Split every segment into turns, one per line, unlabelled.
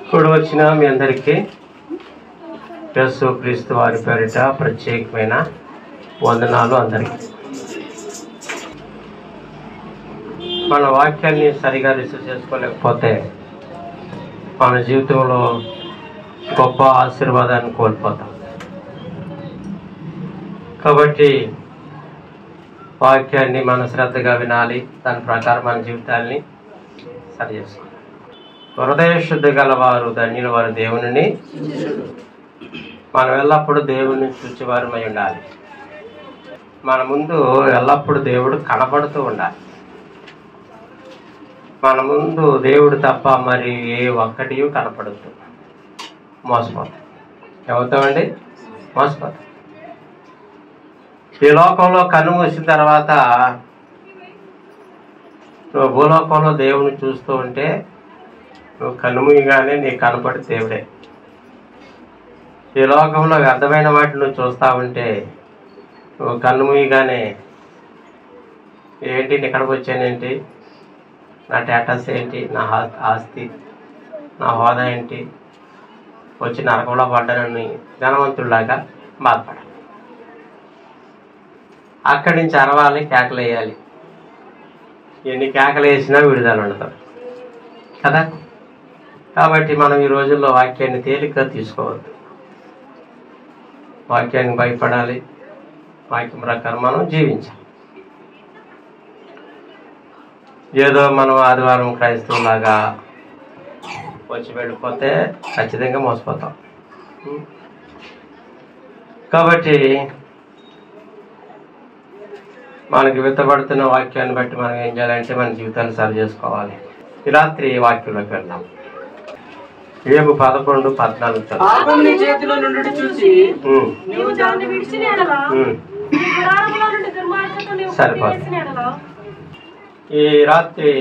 కూడి వచ్చిన మీ అందరికీ యేసు క్రీస్తు వారి పేరిట ప్రత్యేకమైన వందనాలు. అందరికీ మన వాక్యాన్ని సరిగా రిసీవ్ చేసుకోలేకపోతే మన జీవితంలో గొప్ప ఆశీర్వాదాన్ని కోల్పోతాం. కాబట్టి వాక్యాన్ని మన శ్రద్ధగా వినాలి, దాని ప్రకారం మన జీవితాన్ని సరి చేసుకోవాలి. హృదయ శుద్ధి గలవారు ధన్యుల వారు దేవుని మనం ఎల్లప్పుడూ దేవుని చూచేవారమై ఉండాలి. మన ముందు ఎల్లప్పుడూ దేవుడు కనబడుతూ ఉండాలి. మన ముందు దేవుడు తప్ప మరి ఏ ఒక్కటి కనపడద్దు. మోసపోతాం. ఏమవుతామండి? మోసపోతాం. ఈ లోకంలో కన్ను మూసిన తర్వాత నువ్వు భూలోకంలో దేవుని చూస్తూ ఉంటే నువ్వు కనుమూయగానే నీకు కనపడి దేవుడే. ఈ లోకంలో వ్యర్థమైన వాటిని నువ్వు చూస్తూ ఉంటే నువ్వు కన్నుమూయగానే ఏంటి ఇక్కడికి వచ్చానేంటి, నా స్టేటస్ ఏంటి, నా ఆస్తి, నా హోదా ఏంటి, వచ్చి నరకంలో పడ్డానని ధనవంతుడిలాగా బాధపడాలి. అక్కడి నుంచి అరవాలి, కేకలు వేయాలి. ఎన్ని కేకలు వేసినా విడుదల ఉండదు కదా. కాబట్టి మనం ఈ రోజుల్లో వాక్యాన్ని తేలికగా తీసుకోవద్దు. వాక్యానికి భయపడాలి. వాక్యం ప్రకారం మనం జీవించాలి. ఏదో మనం ఆదివారం క్రైస్తవులాగా వచ్చి వెళ్ళిపోతే ఖచ్చితంగా మోసపోతాం. కాబట్టి మనకి విత్తబడుతున్న వాక్యాన్ని బట్టి మనం ఏం చేయాలంటే మన జీవితాన్ని సరి చేసుకోవాలి. ఈ రాత్రి వాక్యంలోకి వెళ్దాం. ఏము 11:14 సరిపోతుంది. ఈ రాత్రి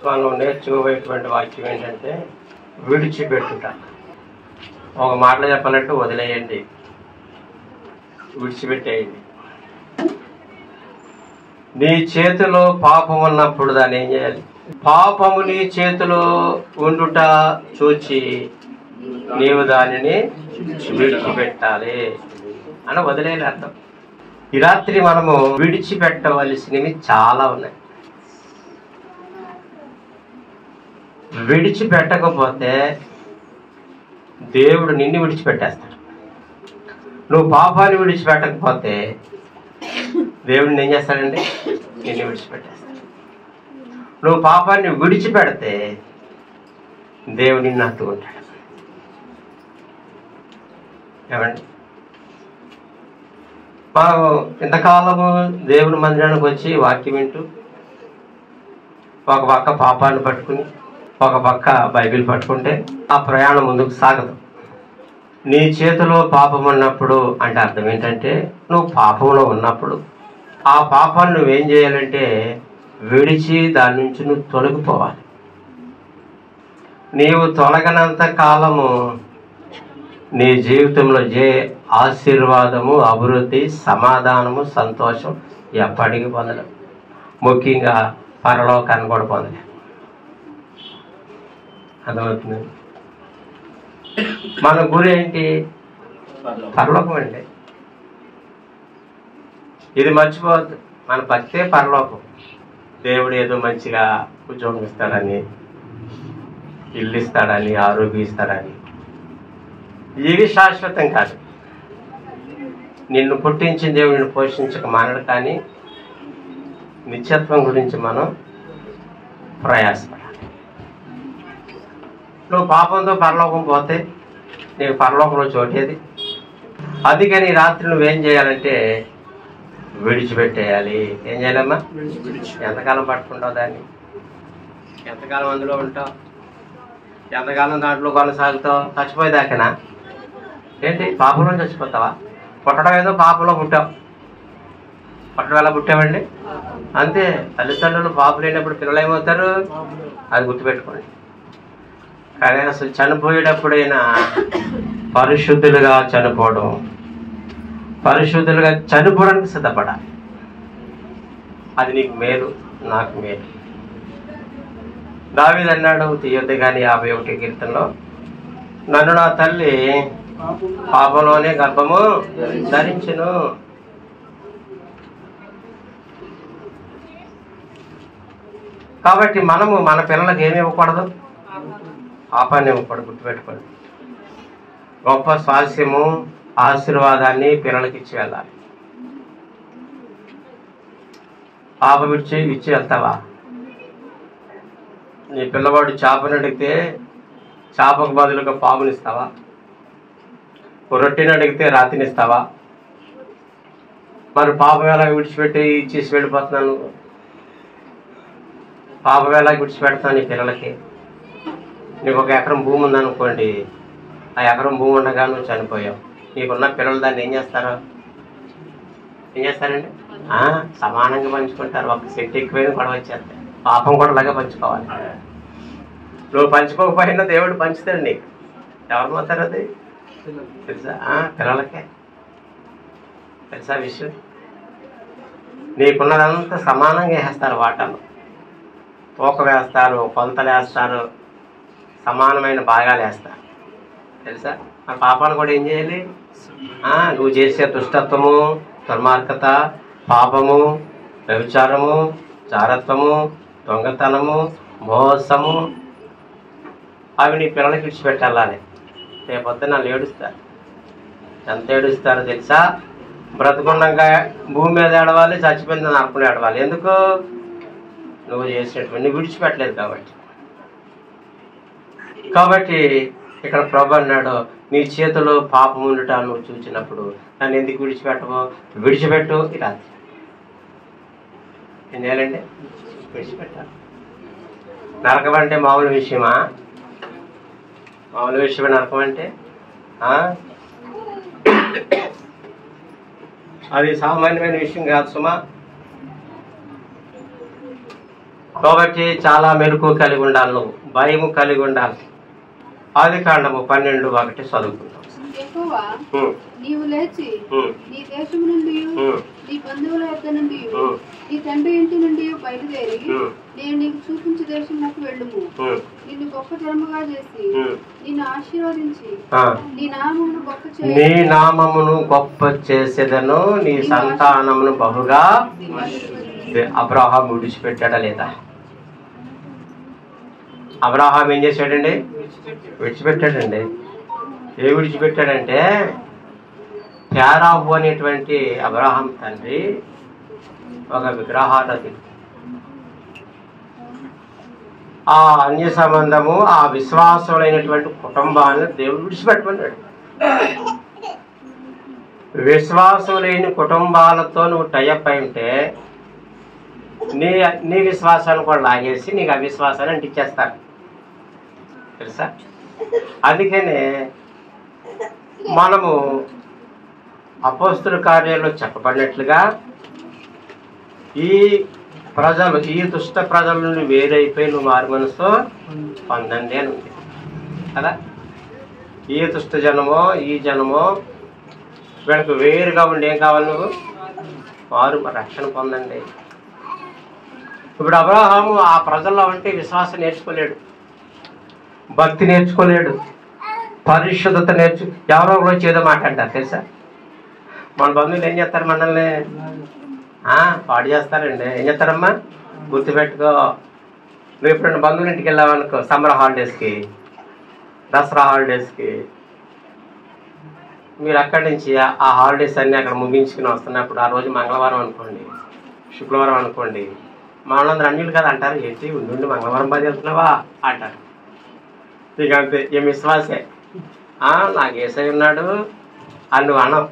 మనం నేర్చుకోబోయేటువంటి వాక్యం ఏంటంటే విడిచిపెట్టుట. ఒక మాటలో చెప్పాలంటే వదిలేయండి, విడిచిపెట్టేయండి. నీ చేతిలో పాపం ఉన్నప్పుడు దాన్ని ఏం చేయాలి? పాపము నీ చేతిలో ఉండుట చూచి నీవు దానిని విడిచిపెట్టాలి అని వదిలేని అర్థం. ఈ రాత్రి మనము విడిచిపెట్టవలసినవి చాలా ఉన్నాయి. విడిచిపెట్టకపోతే దేవుడు నిన్ను విడిచిపెట్టేస్తాడు. నువ్వు పాపాన్ని విడిచిపెట్టకపోతే దేవుడిని ఏం చేస్తాడండి? నిన్ను విడిచిపెట్టేస్తాడు. నువ్వు పాపాన్ని విడిచిపెడితే దేవుడు నిన్ను హత్తుకుంటాడు. ఏమండి? మనం ఇంతకాలము దేవుని మందిరానికి వచ్చి వాక్యం వింటూ ఒక పక్క పాపాన్ని పట్టుకుని ఒక పక్క బైబిల్ పట్టుకుంటే ఆ ప్రయాణం ముందుకు సాగదు. నీ చేతిలో పాపం ఉన్నప్పుడు అంటే అర్థం ఏంటంటే నువ్వు పాపంలో ఉన్నప్పుడు ఆ పాపాన్ని నువ్వేం చేయాలంటే విడిచి దాని నుంచి నువ్వు తొలగిపోవాలి. నీవు తొలగనంత కాలము నీ జీవితంలో ఆశీర్వాదము, అభివృద్ధి, సమాధానము, సంతోషం ఎప్పటికీ పొందలేం. ముఖ్యంగా పరలోకాన్ని కూడా పొందలేం. అర్థమవుతుంది? మన గురి ఏంటి? పరలోకం అండి. ఇది మర్చిపోవద్దు. మన భక్తే పరలోకం. దేవుడు ఏదో మంచిగా ఉద్యోగం ఇస్తాడని, ఇల్లు ఇస్తాడని, ఆరోగ్యం ఇస్తాడని, ఇవి శాశ్వతం కాదు. నిన్ను పుట్టించిన దేవుడిని పోషించక మానడు. కానీ నిత్యత్వం గురించి మనం ప్రయాసపడాలి. నువ్వు పాపంతో పరలోకం పోతే నీకు పరలోకంలో చోటేది. అందుకని రాత్రి నువ్వేం చేయాలంటే విడిచిపెట్టేయాలి. ఏం చేయాలమ్మా? ఎంతకాలం పట్టుకుంటావు దాన్ని? ఎంతకాలం అందులో ఉంటావు? ఎంతకాలం దాంట్లో కొనసాగుతావు? చచ్చిపోయేదాకనా ఏంటి? పాపంలో చచ్చిపోతావా? పుట్టడం ఏదో పాపంలో పుట్టావు. పుట్టడం ఎలా పుట్టామండి? అంతే. తల్లిదండ్రులు పాపం లేనప్పుడు పిల్లలు ఏమవుతారు? అది గుర్తుపెట్టుకోండి. కానీ అసలు చనిపోయేటప్పుడైనా పరిశుద్ధులుగా చనిపోవడం, పరిశుద్ధులుగా చనిపోవడానికి సిద్ధపడాలి. అది నీకు మేలు, నాకు మేలు. దావీదు అన్నాడు తీయొద్దు కానీ 51 కీర్తనలో, నన్ను నా తల్లి పాపంలోనే గర్భము ధరించును. కాబట్టి మనము మన పిల్లలకు ఏమి ఇవ్వకూడదు? పాపాన్ని ఇవ్వకూడదు. గుర్తుపెట్టుకోండి. గొప్ప స్వాస్యము ఆశీర్వాదాన్ని పిల్లలకి ఇచ్చి వెళ్ళాలి. పాప ఇచ్చి వెళ్తావా? నీ పిల్లవాడు చేపను అడిగితే చేపకు బదులుగా పామునిస్తావా? రొట్టెని అడిగితే రాతినిస్తావా? మరి పాపం ఎలా విడిచిపెట్టి ఇచ్చేసి వెళ్ళిపోతున్నాను? పాపం ఎలా విడిచిపెడతాను నీ పిల్లలకి? నీకు 1 ఎకరం భూమి ఉందనుకోండి, ఆ ఎకరం భూమి ఉండగా నువ్వు చనిపోయావు. నీకున్న పిల్లలు దాన్ని ఏం చేస్తారు? ఏం చేస్తారండి? సమానంగా పంచుకుంటారు. 1 సెంట్ ఎక్కువైనా గొడవ వచ్చేస్తాయి. పాపం కూడా అలాగే పంచుకోవాలి. నువ్వు పంచుకోకపోయినా దేవుడు పంచుతాడు నీకు. ఎవరు పోతారు అది తెలుసా? పిల్లలకే తెలుసా విషయం. నీకున్నదంతా సమానంగా వేస్తారు. వాటాలు తూక వేస్తారు, కొలతలు వేస్తారు, సమానమైన భాగాలు వేస్తారు. తెలుసా? ఆ పాపాలు కూడా ఏం చేయాలి? నువ్వు చేసే దుష్టత్వము, దుర్మార్గత, పాపము, వ్యభిచారము, జారత్వము, దొంగతనము, మోసము అవి నీ పిల్లలకి విడిచిపెట్టాలని. రేపొద్దున వాళ్ళు ఏడుస్తారు. ఎంత ఏడుస్తారో తెలుసా? బ్రతుకుండగా భూమి మీద ఏడవాలి, చచ్చిపోయిందని నరకుని ఏడవాలి. ఎందుకు? నువ్వు చేసినటువంటి విడిచిపెట్టలేదు కాబట్టి ఇక్కడ ప్రభు అన్నాడు, నీ చేతిలో పాపం ఉండటం నువ్వు చూసినప్పుడు నన్ను ఎందుకు విడిచిపెట్టవు? విడిచిపెట్టు. ఇలా ఏం చేయాలండి? విడిచిపెట్టాలి. నరకం అంటే మామూలు విషయమా? మామూలు విషయమే నరకం అంటే? అది సామాన్యమైన విషయం కాదు సుమా. కాబట్టి చాలా మెలకు కలిగి ఉండాలి, నువ్వు భయము కలిగి ఉండాలి. ఆదికాండము 12:1 చదువుకుంటాం.
నీవు లేచి నీ దేశం నుండి నీ బంధువుల యొద్ద నుండి నీ తండ్రి ఇంటి నుండి బయలుదేరి నేను నీకు చూపించే దేశంలోకి వెళ్ళుము. నిన్ను గొప్ప జనముగా చేసి నిన్ను ఆశీర్వదించి నీ నామమును గొప్ప చేసేదను, నీ సంతానమును బహుగా. అబ్రాహాం విడిచిపెట్టాడా లేదా? అబ్రాహాం ఏం చేశాడండి? విడిచిపెట్టాడండి. ఏ విడిచిపెట్టాడంటే, తెరాహు అనేటువంటి అబ్రాహాం తండ్రి ఒక విగ్రహారాధి. ఆ అన్య సంబంధము, ఆ విశ్వాసములైనటువంటి కుటుంబాన్ని దేవుడు విడిచిపెట్టమన్నాడు. విశ్వాసం లేని కుటుంబాలతో నువ్వు టైఅప్ అయి ఉంటే నీ విశ్వాసాన్ని కూడా లాగేసి నీకు అవిశ్వాసాన్ని అంటించేస్తారు. తెలుసా? అందుకనే మనము అపోస్తుల కార్యాల్లో చెప్పబడినట్లుగా ఈ ప్రజలు, ఈ దుష్ట ప్రజల నుండి వేరైపోయి నువ్వు మారు మనసు పొందండి అని ఉంది కదా. ఈ దుష్ట జనమో ఈ జనమో వీళ్ళకు వేరుగా ఉండి ఏం కావాలి? నువ్వు మారు రక్షణ పొందండి. ఇప్పుడు అబ్రాహాము ఆ ప్రజల్లో ఉంటే విశ్వాసం నేర్చుకోలేడు, భక్తి నేర్చుకోలేడు, పరిశుద్ధత ఎవరో వచ్చి ఏదో మాట్లాడతారు తెలుసా? మన బంధువులు ఏం చేస్తారు? మనల్ని పాడు చేస్తారండి. ఏం చేస్తారమ్మా? గుర్తుపెట్టుకో. నువ్వు ఎప్పుడైనా బంధువుల ఇంటికి వెళ్ళావనుకో, సమ్మర్ హాలిడేస్కి, దసరా హాలిడేస్కి, మీరు అక్కడి నుంచి ఆ హాలిడేస్ అన్నీ అక్కడ ముగించుకుని వస్తున్నప్పుడు, ఆ రోజు మంగళవారం అనుకోండి, శుక్రవారం అనుకోండి, మనలందరూ అన్యులు కదా అంటారు. ఏంటి ఉండి మంగళవారం 10 వెళ్తున్నావా అంటారు. ఇక అంతే, ఏం విశ్వాసే. నాకు ఏసై ఉన్నాడు అని నువ్వు అనవు.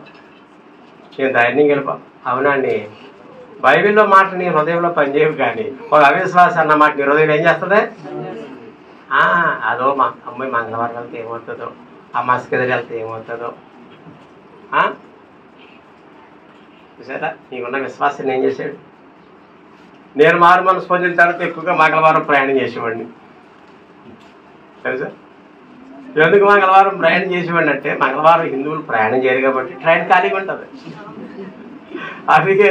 నేను ధైర్యంగా వెళ్ళిపో. అవునండి, బైబిల్లో మాట నీ హృదయంలో పనిచేయవు, కానీ ఒక అవిశ్వాసం అన్న మాట నీ హృదయం ఏం చేస్తుంది? అదో మా అమ్మాయి మంగళవారం వెళ్తే ఏమవుతుందో, అమ్మాసి కింద వెళ్తే ఏమవుతుందో. చూసారా? నీకున్న విశ్వాసాన్ని ఏం చేశాడు? నేను మారు మనసు పొందిన తర్వాత ఎక్కువగా మంగళవారం ప్రయాణం చేసేవాడిని. తెలుసా? ఎందుకు మంగళవారం ప్రయాణం చేసేవాడిని అంటే, మంగళవారం హిందువులు ప్రయాణం చేయరు కాబట్టి ట్రైన్ ఖాళీగా ఉంటుంది. అందుకే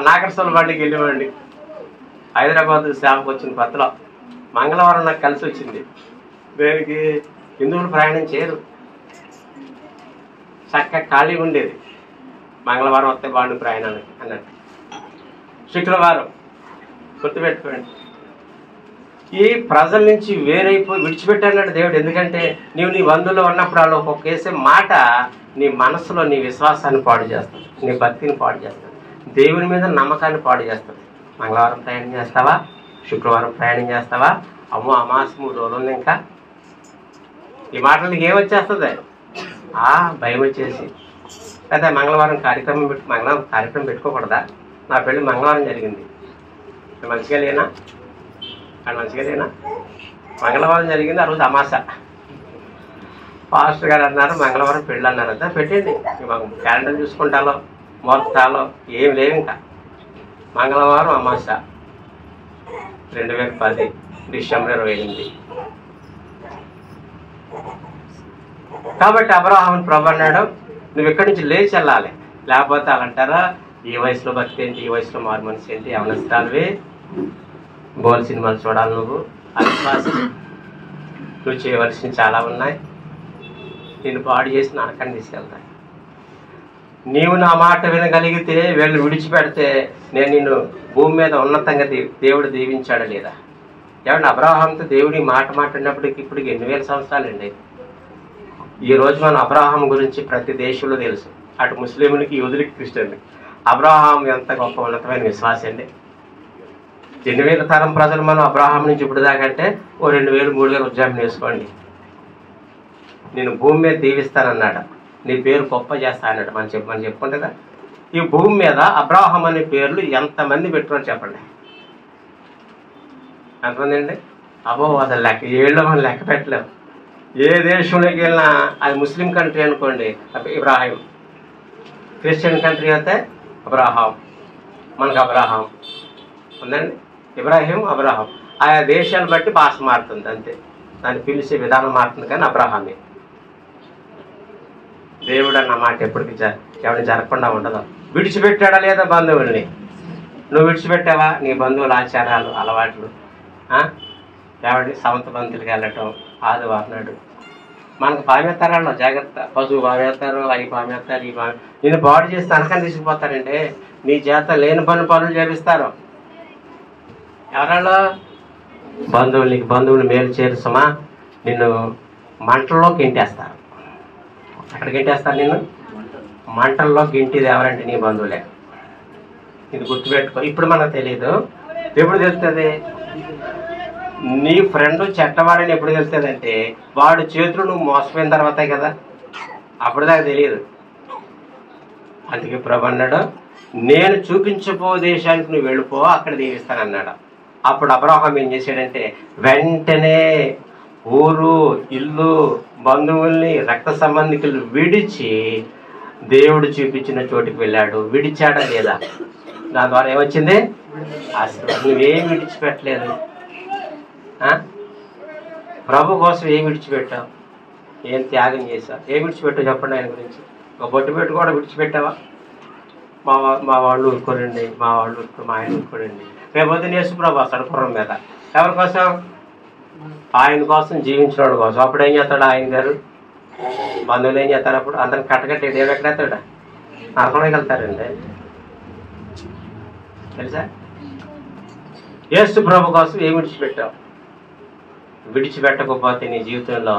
నాగర్సోల బండికి వెళ్ళేవాడిని. హైదరాబాద్ సేవకు వచ్చిన కొత్తలో మంగళవారం నాకు కలిసి వచ్చింది. దేనికి? హిందువులు ప్రయాణం చేయరు, చక్కగా ఖాళీగా ఉండేది. మంగళవారం వస్తే బాగుండు ప్రయాణానికి అన్నట్టు. శుక్రవారం గుర్తుపెట్టుకోండి. ఈ ప్రజల నుంచి వేరైపోయి విడిచిపెట్టాడు దేవుడు. ఎందుకంటే నీవు నీ బంధువులో ఉన్నప్పుడు వాళ్ళు ఒక్కొక్క వేసే మాట నీ మనసులో నీ విశ్వాసాన్ని పాడు చేస్తుంది, నీ భక్తిని పాడు చేస్తుంది, దేవుని మీద నమ్మకాన్ని పాడు చేస్తుంది. మంగళవారం ప్రయాణం చేస్తావా, శుక్రవారం ప్రయాణం చేస్తావా, అమ్మో అమాస 3 రోజులు ఉంది ఇంకా, ఈ మాటలు నీకు ఏమొచ్చేస్తుంది? భయం వచ్చేసి. లేదా మంగళవారం కార్యక్రమం పెట్టుకోకూడదా? నా పెళ్ళి మంగళవారం జరిగింది, మంచిగా లేనా? మంచిగా లేనా? మంగళవారం జరిగింది, ఆ రోజు అమాస. పాస్టర్ గారు అన్నారు మంగళవారం పెళ్ళి అన్నారు కదా, పెట్టండి. క్యాలెండర్ చూసుకుంటాలో ముహూర్తాలో ఏం లేవు. ఇంకా మంగళవారం అమాస 2010 డిసెంబర్ 28. కాబట్టి అబ్రహాముని ప్రభు అన్నాడు, నువ్వు ఇక్కడి నుంచి లేచి వెళ్ళాలి, లేకపోతే అలాంటారా ఈ వయసులో భక్తి ఏంటి, ఈ వయసులో మారు మనిషి ఏంటి, అవనస్తాలువి బోల్ సినిమాలు చూడాలి, నువ్వు అవిశ్వాసం, నువ్వు చేయవలసినవి చాలా ఉన్నాయి, నిన్ను పాడు చేసి నరకాన్ని తీసుకెళ్తాయి. నీవు నా మాట వినగలిగితే వీళ్ళు విడిచిపెడితే నేను నిన్ను భూమి మీద ఉన్నతంగా దేవుడు దీవించాడా లేదా? ఏమంటే అబ్రహాంతో దేవుడి మాట మాట్లాడినప్పటికి ఇప్పటికి 8,000 సంవత్సరాలండి. ఈ రోజు మనం అబ్రహాం గురించి ప్రతి దేశంలో తెలుసు, అటు ముస్లింలకి, యూదులకి, క్రిస్టియన్లకి. అబ్రహాం ఎంత గొప్ప ఉన్నతమైన విశ్వాసం అండి. 2,000 తరం ప్రజలు మనం అబ్రహాం నుంచి ఇప్పుడు దాకంటే 2,000 3,000 ఉద్యోగం వేసుకోండి. నేను భూమి మీద దీవిస్తానన్నాడు, నీ పేరు గొప్ప చేస్తా అన్నాడు. మనం చెప్పుకుంటే కదా, ఈ భూమి మీద అబ్రహాం అనే పేర్లు ఎంతమంది పెట్టుకున్నారు చెప్పండి? ఎంతమంది అండి? అది ఏళ్ళు మనం లెక్క పెట్టలేము. ఏ దేశంలోకి వెళ్ళినా అది ముస్లిం కంట్రీ అనుకోండి ఇబ్రాహిం, క్రిస్టియన్ కంట్రీ అయితే అబ్రహాం, మనకు అబ్రహాం ఉందండి, ఇబ్రాహిం అబ్రహాం. ఆయా దేశాన్ని బట్టి భాష మారుతుంది అంతే, దాన్ని పిలిచే విధానం మారుతుంది, కానీ అబ్రహామే. దేవుడు అన్న మాట ఎప్పటికీ ఎవరిని జరగకుండా ఉండదు. విడిచిపెట్టాడా లేదా బంధువుల్ని? నువ్వు విడిచిపెట్టావా నీ బంధువుల ఆచారాలు, అలవాట్లు? ఎవరి సమంత బంతులకి వెళ్ళటం, ఆదివారం నాడు మనకు పామేస్తారన్న జాగ్రత్త, పశువు పామేస్తారు, అవి పామేస్తారు, ఈ నేను బాడీ చేసి తనకని తీసుకుపోతారంటే నీ చేత లేని పనులు చేపిస్తారు. ఎవరన్నా బంధువులు మేలు చేరుసమా నిన్ను మంటల్లో గింటేస్తారు. అక్కడ గింటేస్తారు నిన్ను మంటల్లో గింటిది ఎవరంటే నీ బంధువులే. ఇది గుర్తుపెట్టుకో. ఇప్పుడు మనకు తెలియదు, ఎప్పుడు తెలుస్తుంది? నీ ఫ్రెండ్ చెట్టవాడని ఎప్పుడు తెలుస్తుంది అంటే వాడు చేతులు నువ్వు మోసపోయిన తర్వాతే కదా, అప్పుడు దాకా తెలియదు. అందుకే ప్రభు అన్నాడు, నేను చూపించబో దేశానికి నువ్వు వెళ్ళిపో, అక్కడ దీవిస్తానన్నాడు. అప్పుడు అబ్రహాం ఏం చేశాడంటే వెంటనే ఊరు, ఇల్లు, బంధువుల్ని, రక్త సంబంధికులు విడిచి దేవుడు చూపించిన చోటుకి వెళ్ళాడు. విడిచాడా లేదా? దాని ద్వారా ఏమొచ్చింది? ఆశీర్వాదం. నువ్వేం విడిచిపెట్టలేదు. ప్రభు కోసం ఏం విడిచిపెట్టావు? ఏం త్యాగం చేశావు? ఏం విడిచిపెట్టావు చెప్పండి. ఆయన గురించి ఒక బొట్టు పెట్టు కూడా విడిచిపెట్టావా? మా వాళ్ళు ఊరుకోరండి, మా ఆయన ఊరుకోరండి. రేపొద్దున యేసు ప్రభు వస్తాడు గుర్రం మీద. ఎవరి కోసం? ఆయన కోసం, జీవించిన వాడు కోసం. అప్పుడు ఏం చేస్తాడు ఆయన గారు? బంధువులు ఏం చేస్తారు? అప్పుడు అందరిని కట్టకట్టి దేవుడు ఎక్కడెత్తాడు? నరకంలోకి వెళ్తారండి, తెలుసా? యేసు ప్రభు కోసం ఏం విడిచిపెట్టావు? విడిచిపెట్టకపోతే నీ జీవితంలో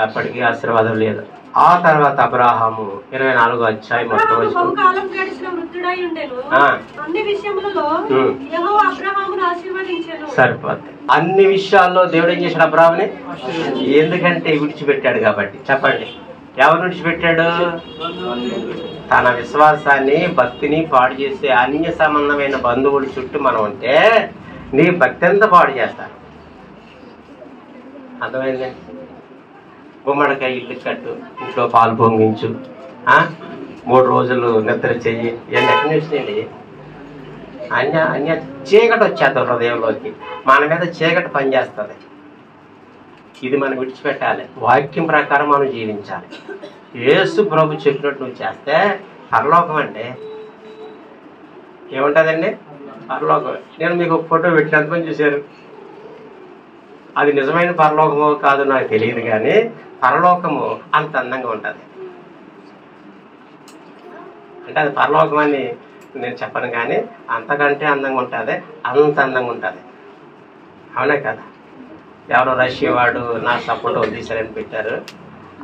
ఎప్పటికీ ఆశీర్వాదం లేదు. ఆ తర్వాత అబ్రహాము 24వ అధ్యాయం సరిపోతుంది. అన్ని విషయాల్లో దేవుడు ఏం చేశాడు అబ్రహాముని? ఎందుకంటే విడిచిపెట్టాడు కాబట్టి. చెప్పండి, ఎవరు విడిచిపెట్టాడు? తన విశ్వాసాన్ని, భక్తిని పాడు చేసే అన్య సంబంధమైన బంధువుల చుట్టూ మనం ఉంటే నీ భక్తి ఎంత పాడు చేస్తారు. అర్థమైందండి? గుమ్మడికాయ ఇల్లు కట్టు, ఇంట్లో పాలు పొంగించు, 3 రోజులు నిద్ర చెయ్యి, ఇవన్నీ ఎక్కడి నుంచి వచ్చినాయండి? అన్య చీకటి వచ్చేద్దాం హృదయంలోకి, మన మీద చీకటి పనిచేస్తుంది. ఇది మనం విడిచిపెట్టాలి. వాక్యం ప్రకారం మనం జీవించాలి. యేసు ప్రభు చెప్పినట్టు నువ్వు చేస్తే పరలోకం అంటే ఏముంటుందండి? పరలోకం. నేను మీకు ఒక ఫోటో పెట్టిన ఎంతమంది చూశారు? అది నిజమైన పరలోకమో కాదు నాకు తెలియదు, కానీ పరలోకము అంత అందంగా ఉంటుంది. అంటే అది పరలోకం అని నేను చెప్పను, కానీ అంతకంటే అందంగా ఉంటుంది, అంత అందంగా ఉంటుంది. అవునే కదా? ఎవరో రష్యా వాడు నా సపోర్ట్ తీశారని పెట్టారు.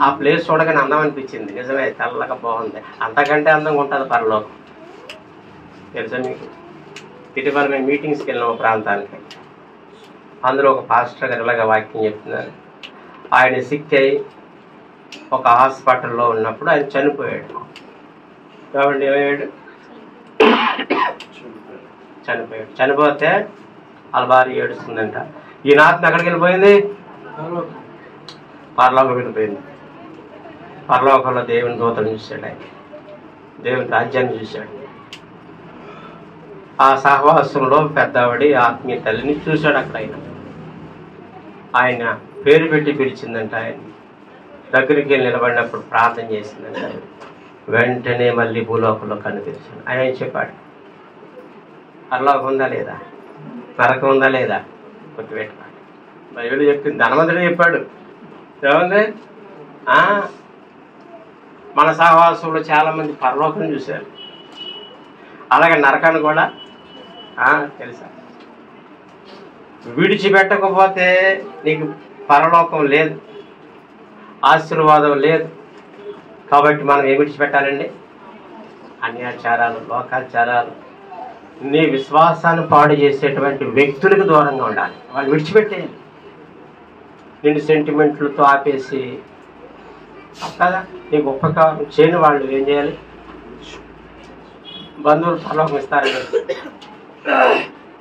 ఆ ప్లేస్ చూడగానే అందం అనిపించింది. నిజమే, తెల్లగా బాగుంది. అంతకంటే అందంగా ఉంటుంది పరలోకం. తెలుసా మీకు? ఇటీవల మేము మీటింగ్స్కి వెళ్ళిన ఒక ప్రాంతానికి, అందులో ఒక పాస్టర్ గారు ఇలాగ వాక్యం చెప్తున్నారు. ఆయన సిక్ అయి ఒక హాస్పిటల్లో ఉన్నప్పుడు ఆయన చనిపోయాడు. కాబట్టి ఏమయ్యాడు? చనిపోయాడు. చనిపోతే వాళ్ళ భార్య ఏడుస్తుందంట. ఈ ఆత్మ ఎక్కడికి వెళ్ళిపోయింది? పరలోకం వెళ్ళిపోయింది. పరలోకంలో దేవుని దూతను చూశాడు, ఆయన దేవుని రాజ్యాన్ని చూశాడు. ఆ సహవాసంలో పెద్దవాడి ఆత్మీయ తల్లిని చూశాడు అక్కడ. ఆయన పేరు పెట్టి పిలిచిందంట. ఆయన దగ్గరికి వెళ్ళి నిలబడినప్పుడు ప్రార్థన చేసిందంట. వెంటనే మళ్ళీ భూలోకంలో కనిపించాడు. ఆయన ఏం చెప్పాడు? పరలోకం ఉందా లేదా, నరకం ఉందా లేదా గుర్తుపెట్టుకోండి. బైబిల్ చెప్పింది, ధనవంతుడే చెప్పాడు. ఏముంది? మన సహవాసంలో చాలా మంది పరలోకం చూశారు, అలాగే నరకాన్ని కూడా తెలుసా. విడిచిపెట్టకపోతే నీకు పరలోకం లేదు, ఆశీర్వాదం లేదు. కాబట్టి మనం ఏం విడిచిపెట్టాలండి? అన్యాచారాలు, లోకాచారాలు, నీ విశ్వాసాన్ని పాడు చేసేటువంటి వ్యక్తులకు దూరంగా ఉండాలి. వాళ్ళు విడిచిపెట్టేయాలి. నిన్ను సెంటిమెంట్లతో ఆపేసి కదా నీకు ఉపకారం చేయని వాళ్ళు ఏం చేయాలి? బంధువులు పరలోకం ఇస్తారా?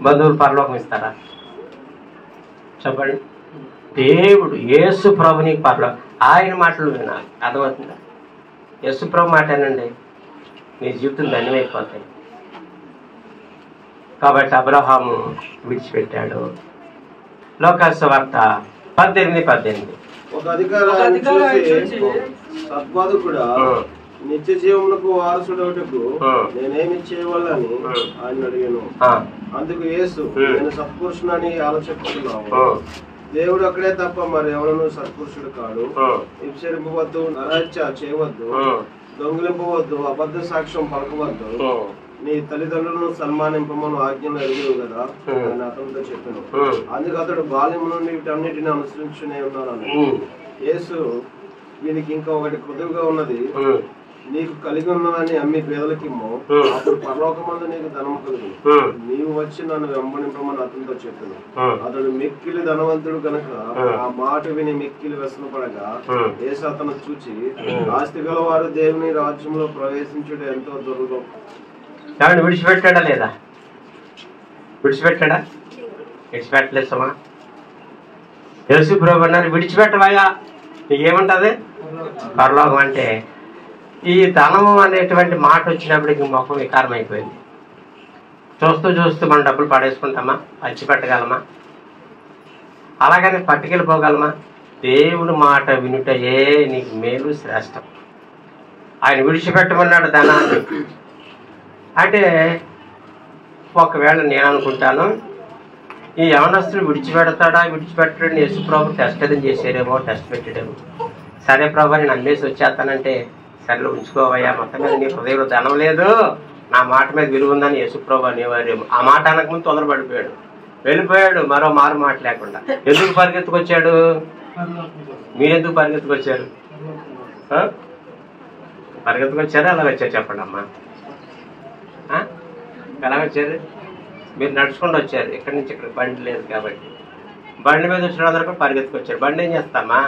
బంధువులు పరలోకం ఇస్తారా? చెప్పండి. దేవుడు యేసు ప్రభుని పరలోకం, ఆయన మాటలు వినాలి. అర్థమవుతుందా? యేసు ప్రభు మాటేనండి, నీ జీవితం ధన్యమైపోతాయి. కాబట్టి అబ్రహాము విడిచిపెట్టాడు. లోకాసు వార్త 18:18.
ఒక అధికారాన్ని చూసి సద్బోధకుడా, నిత్య జీవములకు వారసుడవుటకు నేనేమి చేయవాలని ఆయన అడిగాను. అందుకు యేసు, నేను సత్పురుషునని ఆలోచిస్తున్నావు. దేవుడు అక్కడే తప్ప మరి ఎవరను సత్పురుషుడు కాడు. హింసరింపవద్దు, నరహత్య చేయవద్దు, దొంగిలింపవద్దు, అబద్ధ సాక్ష్యం పలకవద్దు, నీ తల్లిదండ్రులను సన్మానింపమని ఆజ్ఞలు ఎరిగావు కదా అని అతనితో చెప్పాను. అందుకు అతడు బాల్యం నుండి వీటన్నిటిని అనుసరించునే ఉన్నాను. యేసు, వీరికి ఇంకా ఒకటి కొద్దుగా ఉన్నది, నీకు కలిగి ఉన్నవని అమ్మి పేదలకిమ్మో, అప్పుడు పరలోకమందు నీకు ధనము కలుగు. నీవు వచ్చి నన్ను వెంబడింపమని అతనితో చెప్పాను. అతడు మిక్కిలి ధనవంతుడు కనుక ఆ మాట విని మిక్కిలి వ్యసనపడగా యేసు అతను చూచి, ఆస్తి గలవారు దేవుని రాజ్యంలో ప్రవేశించుట ఎంతో దుర్లభం.
విడిచిపెట్టాడా లేదా? విడిచిపెట్టాడా? విడిచిపెట్టలేదు సుమా. యేసు ప్రభు అన్నారు, విడిచిపెట్టవయ్యా, నీకేముంటది పరలోకం అంటే. ఈ ధనము అనేటువంటి మాట వచ్చినప్పటికి ముఖం వికారం అయిపోయింది. చూస్తూ చూస్తూ మనం డబ్బులు పడేసుకుంటామా? పంచిపెట్టగలమా? అలాగని పట్టుకెళ్ళిపోగలమా? దేవుడు మాట వినుటయే నీకు మేలు శ్రేష్టం. ఆయన విడిచిపెట్టమన్నాడు ధనాన్ని. అంటే ఒకవేళ నేను అనుకుంటాను, ఈ యవనస్తులు విడిచిపెడతాడా విడిచిపెట్టడని యేసు ప్రభు టెస్ట్ అది చేసేరేమో, టెస్ట్ పెట్టాడేమో. సరే ప్రభు నేను అమ్మేసి వచ్చేస్తానంటే, సరేలో ఉంచుకోవయ్యా, మొత్తం మీద నీ హృదయంలో ధనం లేదు, నా మాట మీద విలువ ఉందని యేసు ప్రభు అనేవారేమో. ఆ మాట అనకముందు తొందరపడిపోయాడు, వెళ్ళిపోయాడు మరో మారు మాట లేకుండా. ఎందుకు పరిగెత్తుకొచ్చాడు? మీరెందుకు పరిగెత్తుకొచ్చారు? పరిగెత్తుకొచ్చారా అలా వచ్చారు? చెప్పండి అమ్మా, ఎలా వచ్చారు? మీరు నడుచుకుంటూ వచ్చారు, ఇక్కడి నుంచి ఇక్కడ బండి లేదు కాబట్టి. బండి మీద వచ్చిన అందరూ కూడా పరిగెత్తుకొచ్చారు. బండి ఏం చేస్తామా?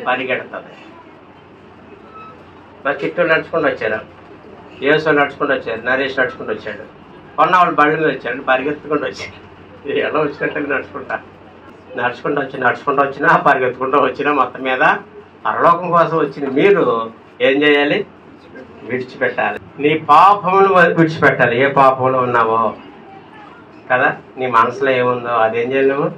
పరిగెడుతుంది. మరి చిట్టూరు నడుచుకుంటూ వచ్చారు, యేసు నడుచుకుంటూ వచ్చారు, నరేష్ నడుచుకుంటూ వచ్చాడు, కొన్న వాళ్ళు బండి మీద వచ్చాడు, పరిగెత్తుకుంటూ వచ్చాడు. ఎలా వచ్చినట్టు నడుచుకుంటూ వచ్చినా పరిగెత్తుకుంటూ వచ్చినా మొత్తం మీద పరలోకం కోసం వచ్చింది. మీరు ఏం చేయాలి? విడిచిపెట్టాలి. నీ పాపమును విడిచిపెట్టాలి. ఏ పాపంలో ఉన్నావో కదా, నీ మనసులో ఏముందో అదేం చేయాలి? నువ్వు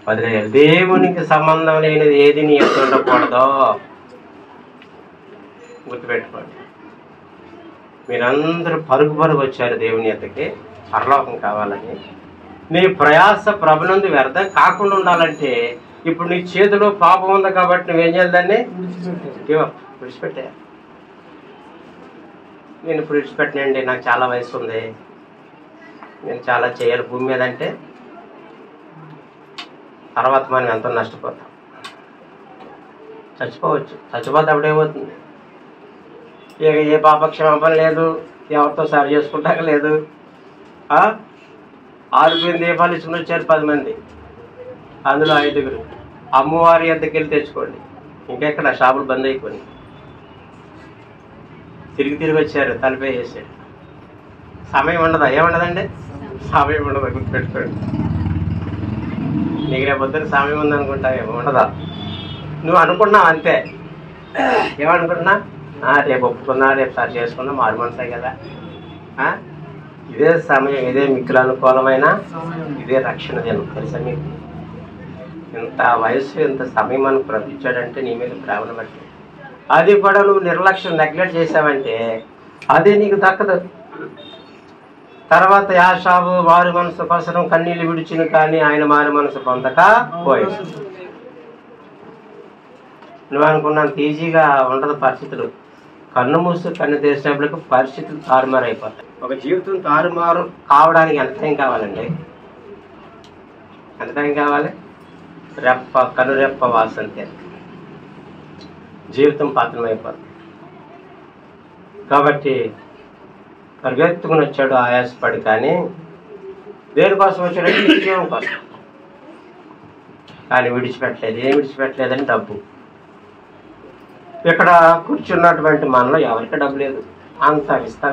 వదిలేయాలి. దేవునికి సంబంధం లేనిది ఏది నీ ఎత్తు ఉండకూడదో గుర్తుపెట్టుకోండి. మీరందరూ పరుగు వచ్చారు దేవుని ఎత్తకి, పరలోకం కావాలని. నీ ప్రయాస ప్రభునందు వ్యర్థం కాకుండా ఉండాలంటే ఇప్పుడు నీ చేతిలో పాపం ఉంది కాబట్టి నువ్వేం చేయాలి? దాన్ని విడిచిపెట్టే. నేను ఇప్పుడు విడిచిపెట్టనండి, నాకు చాలా వయసు ఉంది, నేను చాలా చేయాలి భూమి మీద అంటే తర్వాత మనం ఎంతో నష్టపోతాం, చచ్చిపోవచ్చు. చచ్చిపోతే అప్పుడేమవుతుంది? ఇక ఏ పాపక్షమాపణ లేదు, ఎవరితో సరి చేసుకుంటాక లేదు. ఆరుపోయిన దీపాలు ఇచ్చుకుని వచ్చారు 10 మంది, అందులో 5గురు. అమ్మవారి వద్దకు వెళ్ళి తెచ్చుకోండి, ఇంకెక్కడ షాపులు బంద్ అయిపోయి తిరిగి వచ్చారు, తలపే చేశాడు. సమయం ఉండదా? ఏముండదండి, సమయం ఉండదా? గుర్తుపెట్టుకోండి. నీకు రేపు పొద్దున సమయం ఉందనుకుంటా, ఏమో ఉండదా? నువ్వు అనుకున్నావు అంతే. ఏమనుకుంటున్నా? రేపు ఒప్పుకున్నా, రేపు సరి చేసుకున్నా, మారు మనసే కదా. ఇదే సమయం, ఇదే మిక్కులు అనుకూలమైన, ఇదే రక్షణ దినం. తెలుసా మీకు? ఇంత వయసు, ఇంత సమయం అని ప్రతిచ్చాడంటే నీ మీద ప్రేమను బట్టి. అది కూడా నువ్వు నిర్లక్ష్యం, నెగ్లెక్ట్ చేసావంటే అది నీకు దక్కదు. తర్వాత యాషావు వారి మనసు కోసం కన్నీళ్ళు విడిచిను కానీ ఆయన మారి మనసు పొందక పోయి. నువ్వు అనుకున్నంత ఈజీగా ఉండదు పరిస్థితులు. కన్ను మూసి కన్ను తెరిచినప్పటికీ పరిస్థితులు తారుమారు అయిపోతాయి. ఒక జీవితం తారుమారు కావడానికి ఎంత టైం కావాలండి? ఎంత టైం కావాలి? రెప్ప, కన్ను రెప్ప వాసంతే జీవితం పతనం అయిపోతుంది. కాబట్టి పరిగెత్తుకుని వచ్చాడు ఆయాసపడి, కానీ దేనికోసం వచ్చాడు? జీవం కోసం. కానీ విడిచిపెట్టలేదు. ఏం విడిచిపెట్టలేదని డబ్బు. ఇక్కడ కూర్చున్నటువంటి మనలో ఎవరికి డబ్బు లేదు. అంత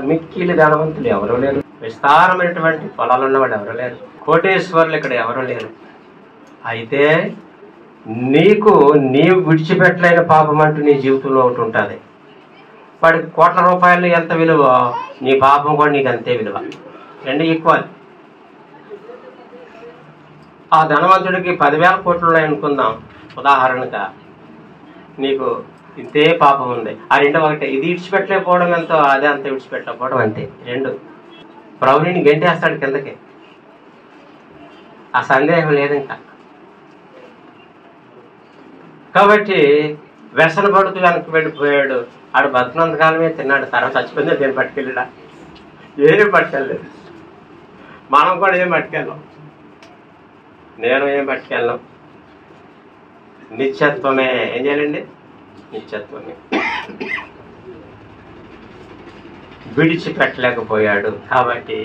మిక్కిలి ధనవంతులు ఎవరూ లేరు. విస్తారమైనటువంటి పొలాలు ఉన్నవాడు ఎవరు లేరు. కోటేశ్వర్లు ఇక్కడ ఎవరు లేరు. అయితే నీకు నీవు విడిచిపెట్టలేని పాపం అంటూ నీ జీవితంలో ఒకటి ఉంటుంది. వాడికి కోట్ల రూపాయలు ఎంత విలువ, నీ పాపం కూడా నీకు అంతే విలువ. రెండు ఈక్వల్. ఆ ధనవంతుడికి 10,000 కోట్లు ఉన్నాయనుకుందాం ఉదాహరణగా, నీకు ఇంతే పాపం ఉంది. ఆ రెండు ఒకటే. ఇది విడిచిపెట్టలేకపోవడం ఎంతో, అదే అంత విడిచిపెట్టకపోవడం అంతే. రెండు. ప్రభుని గెంటేస్తాడు కిందకి, ఆ సందేహం లేదు ఇంకా. కాబట్టి వ్యసన పడుతూ వెనక్కి వెళ్ళిపోయాడు. ఆడు బతుకున్నంతకాలమే తిన్నాడు, తర్వాత చచ్చిపోయిందే దేని పట్టుకెళ్ళడా? ఏం పట్టుకెళ్ళలేదు. మనం కూడా ఏం పట్టుకెళ్ళాం, నేను ఏం పట్టుకెళ్ళాం. నిత్యత్వమే. ఏం చేయాలండి? నిత్యత్వమే. విడిచిపెట్టలేకపోయాడు కాబట్టి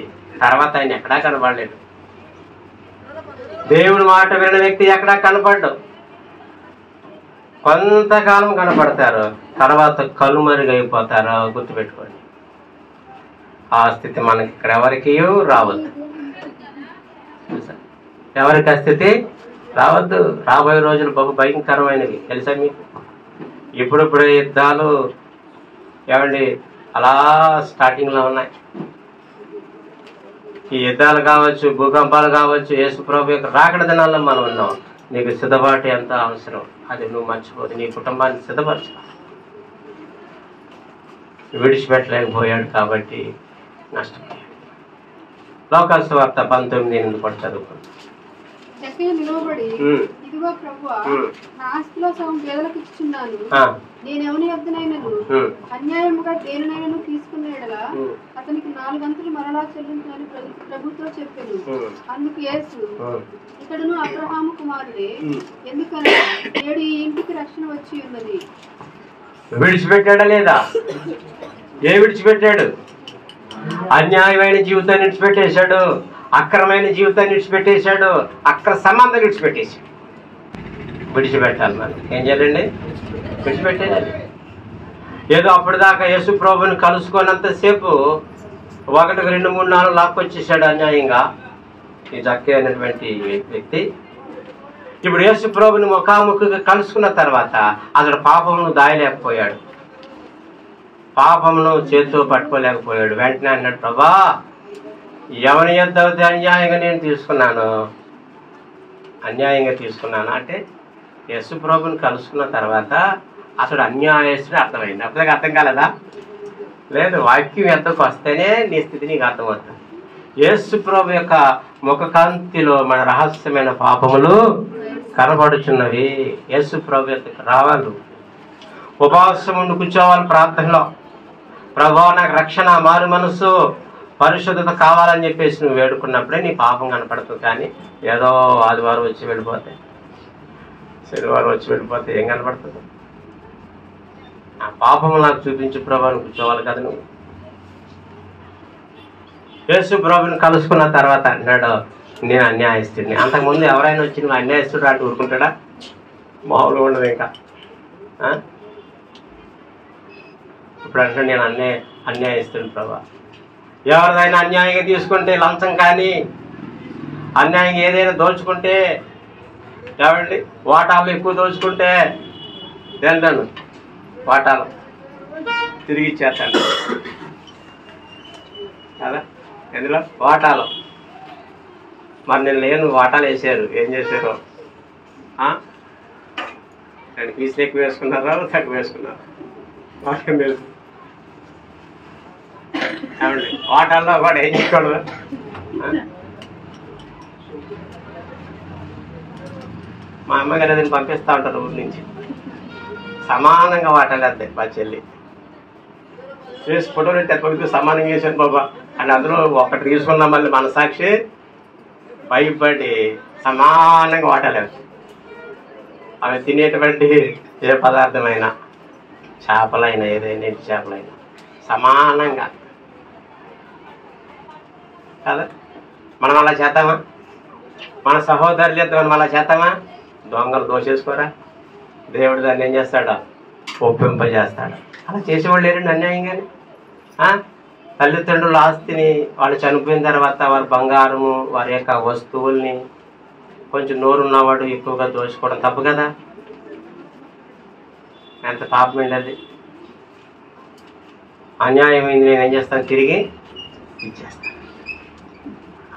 తర్వాత ఆయన ఎక్కడా కనపడలేడు. దేవుడి మాట విన్న వ్యక్తి ఎక్కడా కనపడ్డాడు. కొంతకాలం కనపడతారు, తర్వాత కనుమరుగైపోతారు. గుర్తుపెట్టుకోండి. ఆ స్థితి మనకి ఇక్కడ ఎవరికి రావద్దు. ఎవరికి ఆ స్థితి రావద్దు. రాబోయే రోజులు బహు భయంకరమైనవి. తెలుసా మీకు? ఇప్పుడిప్పుడు యుద్ధాలు ఏమండి అలా స్టార్టింగ్లో ఉన్నాయి. ఈ యుద్ధాలు కావచ్చు, భూకంపాలు కావచ్చు, యేసు ప్రభు యొక్క రాకడ దినాల్లో మనం ఉన్నాం. నీకు సిద్ధపాటు ఎంత అవసరం, అది నువ్వు మర్చిపోదు. నీ కుటుంబాన్ని సిద్ధపరచు. విడిచిపెట్టలేకపోయాడు కాబట్టి నష్టపోయాడు. లోకాసు వార్త 19 కూడా చదువుకుంటాం.
నిలవబడి, ఇదిగో ప్రభువా, నా ఆస్తిలో సగం పేదలకు ఇచ్చుచున్నాను. నేనెవని యొద్దనైనను అన్యాయముగా దేనినైనా తీసుకున్న యెడల అతనికి 4 గంతులు మరలా చెల్లించునని ప్రభుతో చెప్పాను. అందుకు యేసు, ఇతడును అబ్రహాము కుమారుడే, ఎందుకనగా నేడు ఈ ఇంటికి రక్షణ వచ్చి ఉన్నది.
విడిచిపెట్టాడా లేదా? ఏ విడిచిపెట్టాడు? అన్యాయమైన జీవితాన్ని విడిచిపెట్టేశాడు, అక్రమైన జీవితాన్ని విడిచిపెట్టేశాడు, అక్ర సంబంధం విడిచిపెట్టేశాడు. విడిచిపెట్టాలి. మనం ఏం చేయాలండి? విడిచిపెట్టేయాలి. ఏదో అప్పటిదాకా యేసు ప్రభుని కలుసుకున్నంతసేపు 1, 2, 3, 4 లాక్కొచ్చేసాడు అన్యాయంగా ఈ జక్కే అనేటువంటి వ్యక్తి. ఇప్పుడు యేసు ప్రభుని ముఖాముఖిగా కలుసుకున్న తర్వాత అతడు పాపమును దాయలేకపోయాడు, పాపమును చేతితో పట్టుకోలేకపోయాడు. వెంటనే అన్నాడు, ప్రభా, ఎవరి యొద్ద అన్యాయంగా నేను అన్యాయంగా తీసుకున్నాను అంటే యేసు ప్రభుని కలుసుకున్న తర్వాత అతడు అన్యాయస్తుడు అర్థమైంది. అప్పటిదాకా అర్థం కాలేదా? లేదు. వాక్యం ఎంతకు వస్తేనే నీ స్థితి నీకు అర్థమవుతుంది. యేసు ప్రభు యొక్క ముఖకాంతిలో మన రహస్యమైన పాపములు కనబడుచున్నవి. యేసు ప్రభు యొక్క రావాలి, ఉపవాసం ఉండి కూర్చోవాలి ప్రార్థనలో. ప్రభువా నాకు రక్షణ, మారు మనసు, పరిశుద్ధత కావాలని చెప్పేసి నువ్వు వేడుకున్నప్పుడే నీ పాపం కనపడుతుంది. కానీ ఏదో ఆదివారం వచ్చి వెళ్ళిపోతే, శనివారం వచ్చి వెళ్ళిపోతే ఏం కనపడుతుంది? ఆ పాపము నాకు చూపించు ప్రభు అని కూర్చోవాలి కదా నువ్వు. యేసు ప్రభుని కలుసుకున్న తర్వాత అన్నాడు, నేను అన్యాయస్తుడిని. అంతకుముందు ఎవరైనా వచ్చి నువ్వు అన్యాయస్తుడు అంటే ఊరుకుంటాడా? మామూలుగా ఉండదు. ఇంకా ఇప్పుడు అంటే నేను అన్యాయస్తుడిని ప్రభా. ఎవరిదైనా అన్యాయంగా తీసుకుంటే, లంచం కానీ అన్యాయంగా ఏదైనా దోచుకుంటే, ఏమండి వాటాలు ఎక్కువ దోచుకుంటే ఏంటాను వాటాలు తిరిగి ఇచ్చేస్తాను కదా. ఎందులో వాటాలు మరి నేను లేను, వాటాలు వేసారు. ఏం చేశారు? పీసులు ఎక్కువ వేసుకున్నారా తక్కువ వేసుకున్నారు? వాటం తెలుసు. ఏమండి వాటాల్లో కూడా ఏం చేసుకోవడం? మా అమ్మగారు అదని పంపిస్తూ ఉంటారు ఊరి నుంచి. సమానంగా వాటాలు వేస్తాయి మా చెల్లి. చేసి ఫోటోలు తెప్పటికి సమానంగా వేసాను బాబా అని అందులో ఒకటి తీసుకున్నా మళ్ళీ మనసాక్షి భయపడి సమానంగా వాటాలు వేస్తాయి. అవి తినేటువంటి ఏ పదార్థమైనా, చేపలైనా, ఏదైనా ఎంటి చేపలైనా సమానంగా కదా. మనం అలా చేద్దామా? మన సహోదరులు మనం అలా చేద్దామా? దొంగలు దోచేసుకోరా? దేవుడు దాన్ని ఏం చేస్తాడు? ఒప్పింపజేస్తాడు. అలా చేసేవాళ్ళు లేరండి అన్యాయంగానే. తల్లిదండ్రుల ఆస్తిని వాళ్ళు చనిపోయిన తర్వాత వారి బంగారము, వారి యొక్క వస్తువుల్ని కొంచెం నోరున్నవాడు ఎక్కువగా దోచుకోవడం తప్పు కదా. ఎంత పాపమైంది అది. అన్యాయమైంది నేనేం చేస్తాను? తిరిగి ఇచ్చేస్తాను.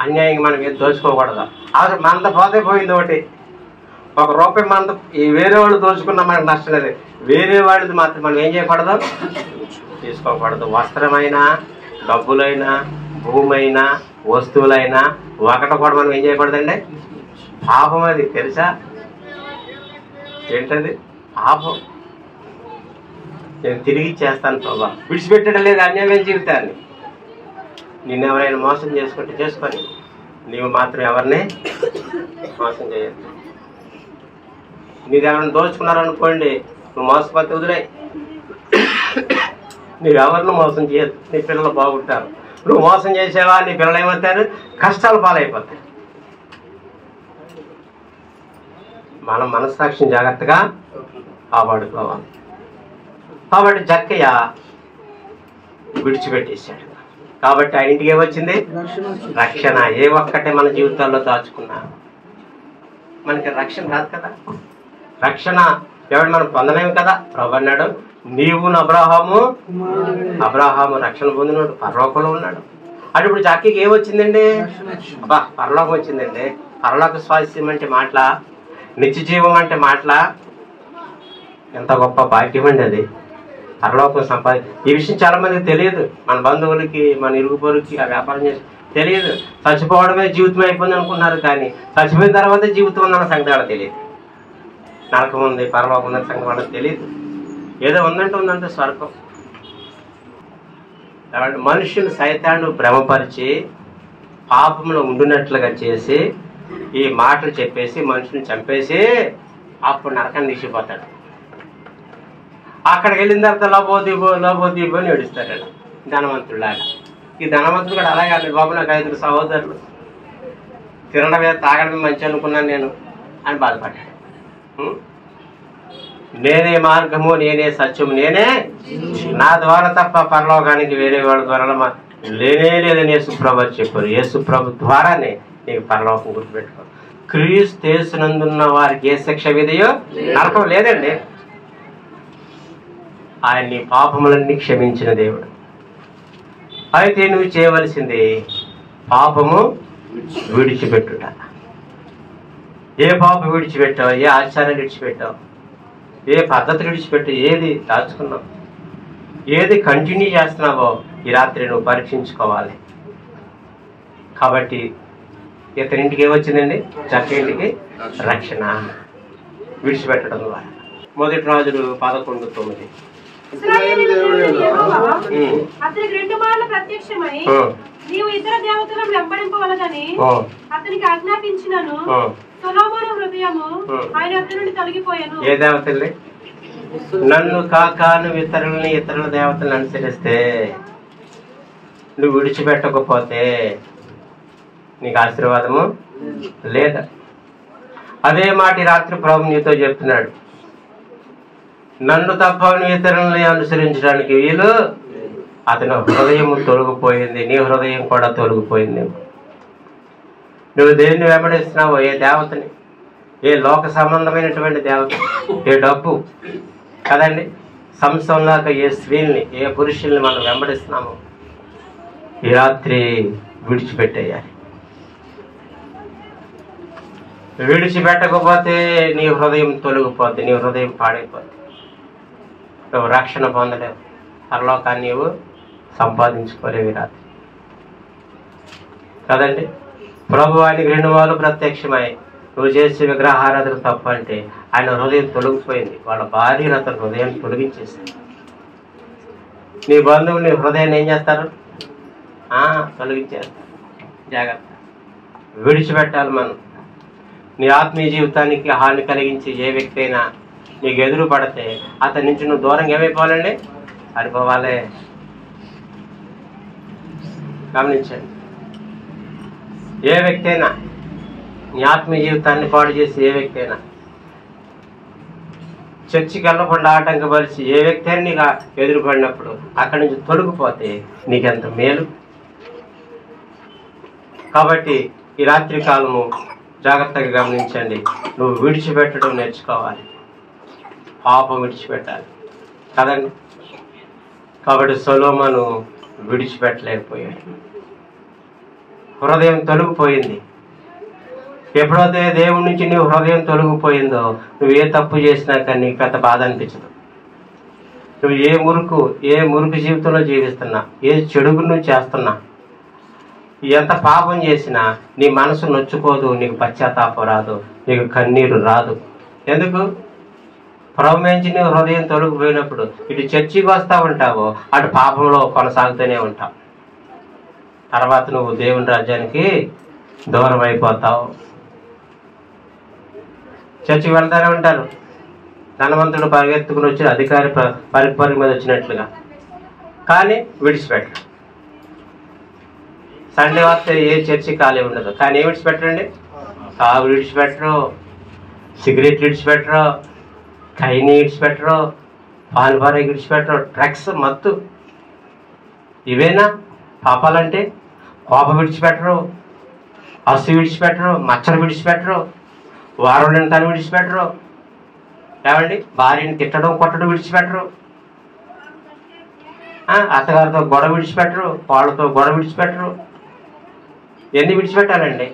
అన్యాయంగా మనం ఏది దోచుకోకూడదు. అసలు మంద పోతే పోయింది ఒకటి. ₹1 మంద ఈ వేరే వాళ్ళు దోచుకున్నా మనకు నష్టం లేదు. వేరే వాళ్ళది మాత్రం మనం ఏం చేయకూడదు? తీసుకోకూడదు. వస్త్రమైనా, డబ్బులైనా, భూమి అయినా, వస్తువులైనా ఒకటి కూడా మనం ఏం చేయకూడదండి. పాపం అది తెలుసా? ఏంటది? పాపం. నేను తిరిగి ఇచ్చేస్తాను ప్రభా. విడిచిపెట్టడం లేదు అన్యాయమైన జీవితాన్ని. నిన్నెవరైనా మోసం చేసుకుంటే చేసుకొని, నీవు మాత్రం ఎవరిని మోసం చేయొద్దు. నీది ఎవరైనా దోచుకున్నారనుకోండి, నువ్వు మోసపోతే వదిలే. నీవెవరిని మోసం చేయొద్దు. నీ పిల్లలు బాగుంటారు. నువ్వు మోసం చేసేవా, నీ పిల్లలు ఏమవుతారు? కష్టాలు పాలైపోతాయి. మనం మనస్సాక్షిని జాగ్రత్తగా కాపాడుకోవాలి. కాబట్టి జక్కయ్య విడిచిపెట్టేశాడు. కాబట్టి ఆ ఇంటికి ఏమొచ్చింది? రక్షణ. ఏ ఒక్కటే మన జీవితాల్లో దాచుకున్నా మనకి రక్షణ రాదు కదా. రక్షణ ఎవరు మనం పొందలేము కదా. ప్రభు అన్నాడు, నీవు అబ్రాహాము రక్షణ పొందినాడు, పరలోకంలో ఉన్నాడు. అంటే ఇప్పుడు జాకీకి ఏమొచ్చిందండి? అబ్బా పరలోకం వచ్చిందండి. పరలోక స్వాస్థ్యం అంటే మాటలా, నిత్య జీవం అంటే మాటలా? ఎంత గొప్ప భాగ్యం అండి అది. పరలోకం ఈ విషయం చాలా మందికి తెలియదు. మన బంధువులకి, మన ఇరుగు పొరుగుకి, ఆ వ్యాపారం చేసి తెలియదు. చచ్చిపోవడమే జీవితం అయిపోయింది అనుకున్నారు. కానీ చచ్చిపోయిన తర్వాత జీవితం ఉందన్న సంగతి వాళ్ళకి తెలియదు. నరకం ఉంది, పరలోకం ఉందన్న సంగతి వాళ్ళకి తెలియదు. ఏదో ఉందంటే స్వర్గం. కాబట్టి మనుషులు సైతాన్ని భ్రమపరిచి పాపంలో ఉండినట్లుగా చేసి ఈ మాటలు చెప్పేసి మనుషుని చంపేసి అప్పుడు నరకాన్ని తీసిపోతాడు. అక్కడికి వెళ్ళిన తర్వాత లోబోదీబో అని ఏడుస్తాడు ధనవంతుడిలాగా. ఈ ధనవంతుడు కూడా అలాగే అన్నాడు, బాబు నాకు 5 సహోదరులు, తినడమే తాగడమే మంచి అనుకున్నాను నేను అని బాధపడ్డాడు. నేనే మార్గము, నేనే సత్యము, నేనే, నా ద్వారా తప్ప పరలోకానికి వేరే వాళ్ళ ద్వారా లేనే లేదని యేసుప్రభు చెప్పారు. యేసుప్రభు ద్వారానే నీకు పరలోకం గుర్తుపెట్టుకో. క్రీస్తు యేసునందున్న వారికి ఏ శిక్ష విధియో నరకం లేదండి. ఆయన నీ పాపములన్నీ క్షమించిన దేవుడు. అయితే నువ్వు చేయవలసింది పాపము విడిచిపెట్టుట. ఏ పాపం విడిచిపెట్టావు? ఏ ఆచారాలు విడిచిపెట్టావు? ఏ పద్ధతి విడిచిపెట్టావు? ఏది దాచుకున్నావు? ఏది కంటిన్యూ చేస్తున్నావో ఈ రాత్రి నువ్వు పరీక్షించుకోవాలి. కాబట్టి ఇతనింటికి ఏమొచ్చిందండి? జక్క ఇంటికి రక్షణ విడిచిపెట్టడం ద్వారా. మొదటి రాజులు 11:9.
ఇశ్రాయేలు దేవుడైన యెహోవా అతనికి 2 మార్లు ప్రత్యక్షమై నీవు ఇతర దేవతలను వెంబడింపవలదని అతనికి ఆజ్ఞాపించినను సొలొమోను హృదయము ఆయన యొద్ద నుండి తొలగిపోయెను.
ఏ దేవతల్ని? నన్ను కాక నువ్వు ఇతరుల దేవతలను అనుసరిస్తే, నువ్వు విడిచిపెట్టకపోతే నీకు ఆశీర్వాదము లేదా? అదే మాట రాత్రి ప్రభు నీతో చెప్తున్నాడు. నన్ను తప్ప నువ్వు ఇతరులని అనుసరించడానికి వీలు. అతని హృదయం తొలగిపోయింది, నీ హృదయం కూడా తొలగిపోయింది. నువ్వు దేన్ని వెంబడిస్తున్నావో, ఏ దేవతని, ఏ లోక సంబంధమైనటువంటి దేవత, ఏ డబ్బు కదండి, సంస్థంలాగా ఏ స్త్రీల్ని, ఏ పురుషుల్ని మనం వెంబడిస్తున్నామో ఈ రాత్రి విడిచిపెట్టేయాలి. విడిచిపెట్టకపోతే నీ హృదయం తొలగిపోద్ది, నీ హృదయం పాడైపోద్ది. నువ్వు రక్షణ పొందలేవు, పరలోకాన్ని నీవు సంపాదించుకోలేవు ఈ రాత్రి కదండి. ప్రభు ఆయనకి 2 మార్లు ప్రత్యక్షమై నువ్వు చేసే విగ్రహారాధన తప్పు అంటే ఆయన హృదయం తొలగిపోయింది. వాళ్ళ భార్యను అతని హృదయాన్ని తొలగించేసింది. నీ బంధువులు నీ హృదయాన్ని ఏం చేస్తారు? తొలగించేస్తారు. జాగ్రత్త, విడిచిపెట్టాలి మనం. నీ ఆత్మీయ జీవితానికి హాని కలిగించి ఏ వ్యక్తి అయినా నీకు ఎదురు పడితే అతని నుంచి నువ్వు దూరంగా ఏమైపోవాలండి? సరిపోవాలి. గమనించండి, ఏ వ్యక్తి అయినా నీ ఆత్మీయ జీవితాన్ని పాడు చేసి ఏ వ్యక్తి అయినా, చర్చికి వెళ్ళకుండా ఆటంకపరిచి ఏ వ్యక్తి అయినా నీకు ఎదురుపడినప్పుడు అక్కడి నుంచి తొలగిపోతే నీకెంత మేలు. కాబట్టి ఈ రాత్రి కాలము జాగ్రత్తగా గమనించండి. నువ్వు విడిచిపెట్టడం నేర్చుకోవాలి, పాపం విడిచిపెట్టాలి కదండి. కాబట్టి సొలొమోను విడిచిపెట్టలేకపోయాడు, హృదయం తొలగిపోయింది. ఎప్పుడైతే దేవుడి నుంచి నీ హృదయం తొలగిపోయిందో నువ్వు ఏ తప్పు చేసినా కానీ నీకు అంత బాధ అనిపించదు. నువ్వు ఏ మురుకు జీవితంలో జీవిస్తున్నా, ఏ చెడుగు నువ్వు చేస్తున్నా, ఎంత పాపం చేసినా నీ మనసు నొచ్చుకోదు, నీకు పశ్చాత్తాపం రాదు, నీకు కన్నీరు రాదు. ఎందుకు? ప్రభువుంచి నీ హృదయం తొలగిపోయినప్పుడు ఇటు చర్చికి వస్తూ ఉంటావో అటు పాపంలో కొనసాగుతూనే ఉంటావు. తర్వాత నువ్వు దేవుని రాజ్యానికి దూరం అయిపోతావు. చర్చికి వెళ్తానే ఉంటారు, ధనవంతుడు పరిగెత్తుకుని వచ్చిన అధికారి పరిపరి మీద వచ్చినట్లుగా, కానీ విడిచిపెట్టరు. సండే వస్తే ఏ చర్చి ఖాళీ ఉండదు, కానీ ఏం విడిచిపెట్టరండి? తాగు విడిచిపెట్టరు, సిగరెట్లు విడిచిపెట్టరు, కైని విడిచిపెట్టరు, పాల్బారీ విడిచిపెట్టరు, డ్రగ్స్, మత్తు, ఇవేనా పాపాలంటే? కోపం విడిచిపెట్టరు, అసు విడిచిపెట్టరు, మచ్చరు విడిచిపెట్టరు, వారం తను విడిచిపెట్టరు, ఏమండి భార్యని తిట్టడం కొట్టడం విడిచిపెట్టరు, అత్తగారితో గొడవ విడిచిపెట్టరు, వాళ్ళతో గొడవ విడిచిపెట్టరు. ఎన్ని విడిచిపెట్టాలండి?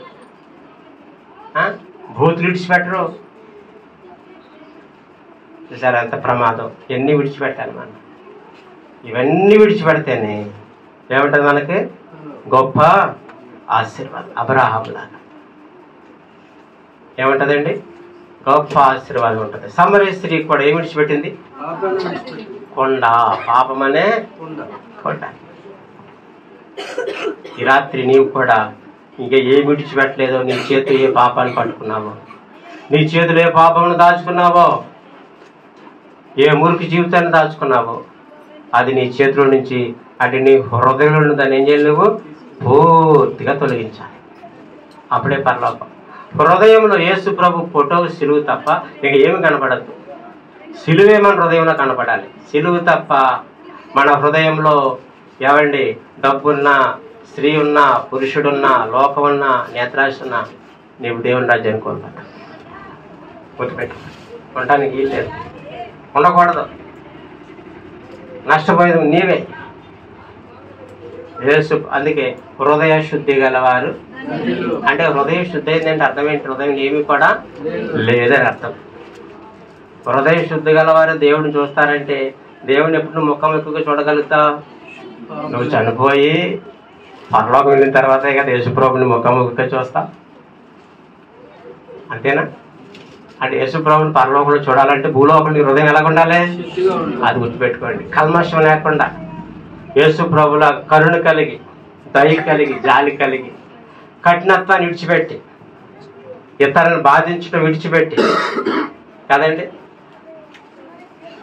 భూతులు విడిచిపెట్టరు. చూసారా ఎంత ప్రమాదం? ఎన్ని విడిచిపెట్టాలి మనం? ఇవన్నీ విడిచిపెడితేనే ఏముంటుంది మనకి? గొప్ప ఆశీర్వాదం. అబ్రహాము లాగా ఏముంటుందండి? గొప్ప ఆశీర్వాదం ఉంటుంది. సమరయ స్త్రీ కూడా ఏమి విడిచిపెట్టింది? కొండ. పాపమనే కొండ. ఈ రాత్రి నీవు కూడా ఇంకా ఏమి విడిచిపెట్టలేదో, నీ చేతిలో ఏ పాపాన్ని పట్టుకున్నావో, నీ చేతిలో ఏ పాపమును దాచుకున్నావో, ఏ మురికి జీవితాన్ని దాచుకున్నావో అది నీ చేతిలో నుంచి, అంటే నీ హృదయంలో దాన్ని ఏం చేయాలి? నువ్వు పూర్తిగా తొలగించాలి. అప్పుడే పరలోకం. హృదయంలో యేసు ప్రభు ఫోటో, సిలువు తప్ప ఇక ఏమి కనపడద్దు. సిలువే మన హృదయంలో కనపడాలి. సిలువు తప్ప మన హృదయంలో ఏవండి డబ్బున్నా, స్త్రీ ఉన్నా, పురుషుడున్నా, లోకం ఉన్నా, నేత్రాశ ఉన్నా, నీవు దేవుని రాజ్యాన్ని కోల్పోతావు. గుర్తుపెట్టు, ఉండటానికి లేదు, ఉండకూడదు. నష్టపోయేది నీవే. యేసు అందుకే హృదయ శుద్ధి గలవారు అంటే, హృదయ శుద్ధి అయిందంటే అర్థం ఏంటి? హృదయం ఏమి కూడా లేదని అర్థం. హృదయ శుద్ధి గలవారు దేవుడిని చూస్తారంటే, దేవుడిని ఎప్పుడు ముఖం ఎక్కువగా చూడగలుగుతావు? నువ్వు చనిపోయి పరలోకం వెళ్ళిన తర్వాతే కదా యేసుప్రభుని ముఖాముఖిగా చూస్తాం. అంతేనా? అంటే యేసుప్రభుని పరలోకంలో చూడాలంటే భూలోకంలో హృదయం ఎలా ఉండాలి? అది గుర్తుపెట్టుకోండి. కల్మషం లేకుండా యేసుప్రభుల కరుణ కలిగి, దయ కలిగి, జాలి కలిగి, కఠినత్వాన్ని విడిచిపెట్టి, ఇతరులను బాధించడం విడిచిపెట్టి కదండి,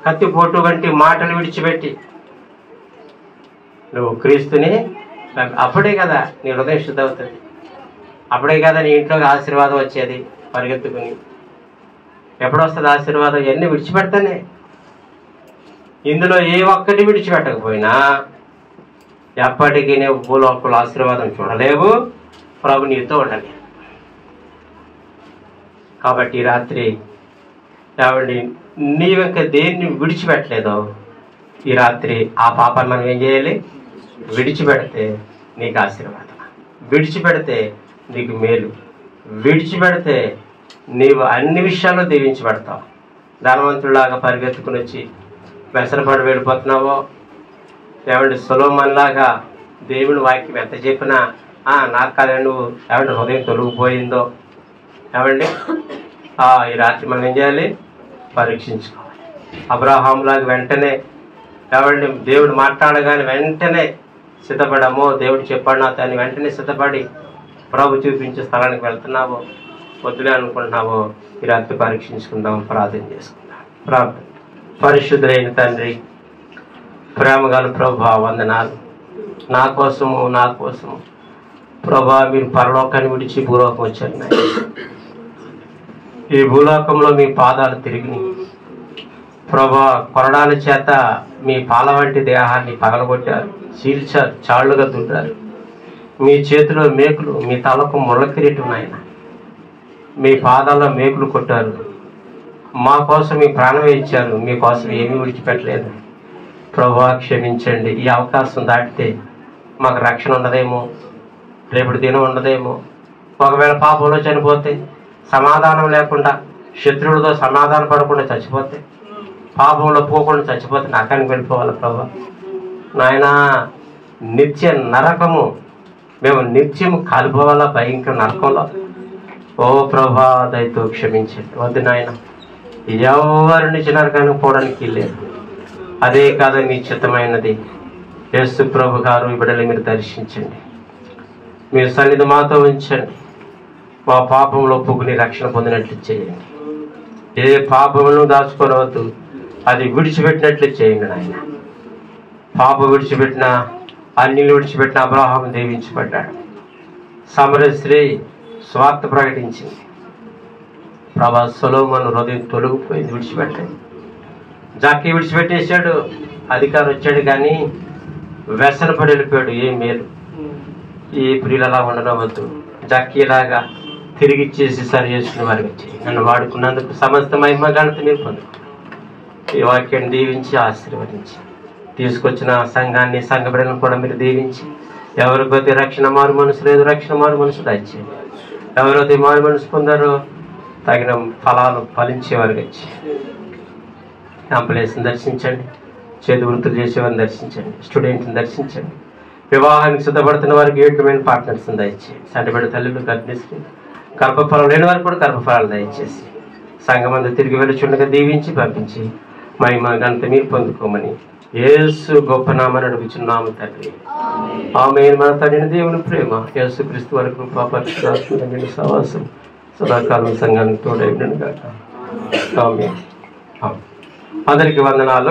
కత్తిపోటు వంటి మాటలు విడిచిపెట్టి నువ్వు క్రీస్తుని, అప్పుడే కదా నీ హృదయం శుద్ధి అవుతుంది. అప్పుడే కదా నీ ఇంట్లోకి ఆశీర్వాదం వచ్చేది పరిగెత్తుకుని. ఎప్పుడు వస్తుంది ఆశీర్వాదం? ఇవన్నీ విడిచిపెడతానే. ఇందులో ఏ ఒక్కటి విడిచిపెట్టకపోయినా ఎప్పటికీ నువ్వు భూలోకంలో ఆశీర్వాదం చూడలేవు, ప్రభు నీతో ఉండలేదు. కాబట్టి ఈ రాత్రి కాబట్టి నీవింక దేన్ని విడిచిపెట్టలేదో ఈ రాత్రి ఆ పాపాన్ని మనం ఏం చేయాలి? విడిచిపెడితే నీకు ఆశీర్వాదం, విడిచిపెడితే నీకు మేలు, విడిచిపెడితే నీవు అన్ని విషయాల్లో దీవించబడతావు. ధనవంతుడిలాగా పరిగెత్తుకుని వచ్చి వ్యసనపడి వెళ్ళిపోతున్నావో, ఏమంటే సొలొమోనులాగా దేవుని వాక్యం ఎంత చెప్పినా నాకు కాదండి నువ్వు ఏమంటే హృదయం తొలగిపోయిందో, ఏమండి ఈ రాత్రి మనం ఏం చేయాలి? పరీక్షించుకోవాలి. అబ్రహాములాగా వెంటనే ఏమండి దేవుడు మాట్లాడగానే వెంటనే సిద్ధపడమో, దేవుడు చెప్పాడు నా తను వెంటనే సిద్ధపడి ప్రభు చూపించే స్థలానికి వెళ్తున్నావో, వద్దులే అనుకుంటున్నావో, ఈ రాత్రి పరీక్షించుకుందాం, ప్రార్థన చేసుకుందాం. ప్రార్థన. పరిశుద్ధులైన తండ్రి, ప్రేమగల ప్రభువా వందనాలు. నా కోసము ప్రభువా మీరు పరలోకాన్ని విడిచి భూలోకం వచ్చారు. ఈ భూలోకంలో మీ పాదాలు తిరిగి ప్రభువా కొరడాల చేత మీ పాల వంటి దేహాన్ని పగలగొట్టారు, చీల్చారు, చాళ్లుగా దుడ్డారు. మీ చేతిలో మేకులు, మీ తలకు ముళ్ళ కిరీటం నాయన, మీ పాదాల్లో మేకులు కొట్టారు. మా కోసం మీ ప్రాణమే ఇచ్చారు, మీకోసం ఏమీ విడిచిపెట్టలేదు. ప్రభువా క్షమించండి. ఈ అవకాశం దాటితే మాకు రక్షణ ఉండదేమో, రేపటి దినం ఉండదేమో. ఒకవేళ పాపంలో చనిపోతే, సమాధానం లేకుండా శత్రువులతో సమాధానం పడకుండా చచ్చిపోతే, పాపంలో పోకుండా చచ్చిపోతే నరకానికి వెళ్ళిపోవాలి ప్రభా. నాయన నిత్య నరకము, మేము నిత్యం కాలిపోవాలా భయంకర నరకంలో. ఓ ప్రభా దయతో క్షమించండి. వద్దు నాయన, ఎవరి నుంచి నరకానికి పోవడానికి లేదు. అదే కాదు మీ చిత్తమైనది. యేసు ప్రభు గారు ఈ బిడ్డలు మీరు దర్శించండి, మీరు సన్నిధి మాతో ఉంచండి. మా పాపంలో పుగ్గుని రక్షణ పొందినట్లు చేయండి. ఏ పాపమును దాచుకోవద్దు, అది విడిచిపెట్టినట్లు చేయండి నాయన. పాపం విడిచిపెట్టిన, అన్యులు విడిచిపెట్టిన అబ్రహాము దీవించబడ్డాడు. సమరయ స్త్రీ స్వార్థ ప్రకటించింది. ప్రభా సొలొమోను హృదయం తొలగిపోయింది, విడిచిపెట్టాడు. జాకీ విడిచిపెట్టేశాడు, అధికారం వచ్చాడు, కానీ వ్యసనపడి వెళ్ళిపోయాడు. ఏం మేలు. ఈ ప్రియులు అలా ఉండవద్దు. జాకీలాగా తిరిగి ఇచ్చేసి సరి చేసుకునే వారికి వచ్చి నన్ను వాడుకున్నందుకు సమస్త మహిమ ఘనత మీరు పొందుకున్నాను. ఈ వాక్యాన్ని దీవించి ఆశీర్వదించి తీసుకొచ్చిన సంఘాన్ని, సంఘ బిడ్డలను కూడా మీరు దీవించి, ఎవరికైతే రక్షణ మారు మనసు లేదు, రక్షణ మారు మనసు దయచేయండి. ఎవరైతే మారు మనసు పొందారో తగిన ఫలాలు ఫలించేవారికి వచ్చి అంబులెన్స్ని దర్శించండి, చేతి వృత్తులు చేసేవారిని దర్శించండి, స్టూడెంట్ని దర్శించండి. వివాహానికి సిద్ధపడుతున్న వారికి యోగ్యమైన పార్ట్నర్స్ని దయచేయండి. సంటిబిడ్డ తల్లులు, గర్భిణీ, గర్భఫలం లేని వారికి కూడా గర్భఫలాలు దయచేసి సంఘమందు తిరిగి వెళ్ళుచుండగా దీవించి పంపించి మహిమ ఘనత మీరు పొందుకోమని యేసు గొప్ప నామని అడుగుచున్నాము తండ్రి. ఆమేన్. మన తండ్రి దేవుని ప్రేమ, యేసు క్రీస్తు వారి కృప, పరిశుద్ధాత్మ సహవాసం సదాకాలం సంఘానికి తోడైనగాక. ఆమేన్. అందరికీ వందనాలు.